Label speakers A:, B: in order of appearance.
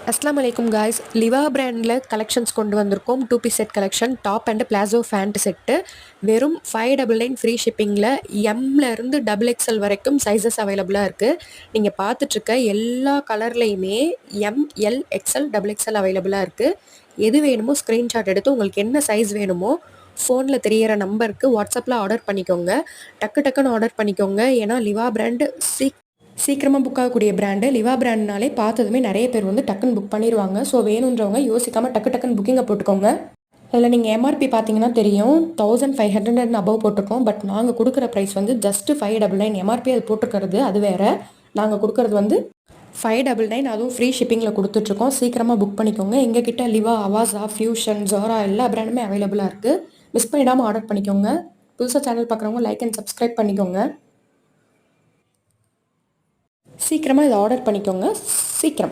A: அஸ்ஸலாமு அலைக்கும் காய்ஸ். லிவா பிராண்டில் கலெக்ஷன்ஸ் கொண்டு வந்திருக்கோம். 2 piece set collection, top and palazzo pant set. வெறும் 599 ஃப்ரீ ஷிப்பிங்கில் எம்லேருந்து XXL வரைக்கும் சைஸஸ் அவைலபிளாக இருக்குது. நீங்கள் பார்த்துட்ருக்க எல்லா கலர்லேயுமே ML, XL, XXL அவைலபிளாக இருக்குது. எது வேணுமோ ஸ்க்ரீன்ஷாட் எடுத்து உங்களுக்கு என்ன சைஸ் வேணுமோ ஃபோனில் தெரியிற நம்பருக்கு வாட்ஸ்அப்பில் ஆர்டர் பண்ணிக்கோங்க. டக்குன்னு ஆர்டர் பண்ணிக்கோங்க. ஏன்னா லிவா பிராண்டு சீக்கிரமாக புக் ஆகக்கூடிய பிராண்டு. லிவா பிராண்ட்னாலே பார்த்ததுமே நிறைய பேர் வந்து டக்குன்னு புக் பண்ணிடுவாங்க. ஸோ வேணுன்றவங்க யோசிக்காமல் டக்குன்னு புக்கிங்கை போட்டுக்கோங்க. இதில் நீங்கள் எம்ஆர்பி பார்த்தீங்கன்னா தெரியும், 1500 அபவ் போட்டிருக்கோம். பட் நாங்கள் கொடுக்குற ப்ரைஸ் வந்து ஜஸ்ட்டு 599. எம்ஆர்பி அது போட்டுக்கிறது அது வேறு. நாங்கள் கொடுக்குறது வந்து 599, அதுவும் ஃப்ரீ ஷிப்பிங்கில் கொடுத்துட்ருக்கோம். சீக்கிரமாக புக் பண்ணிக்கோங்க. எங்ககிட்ட லிவா, அவாசா, ஃபியூஷன், ஜோரா எல்லா பிராண்டுமே அவைலபிளாக இருக்குது. மிஸ் பண்ணிடாமல் ஆர்டர் பண்ணிக்கோங்க. புதுசாக சேனல் பார்க்குறவங்க லைக் அண்ட் சப்ஸ்கிரைப் பண்ணிக்கோங்க. சீக்கிரமாக இதை ஆர்டர் பண்ணிக்கோங்க. சீக்கிரம்.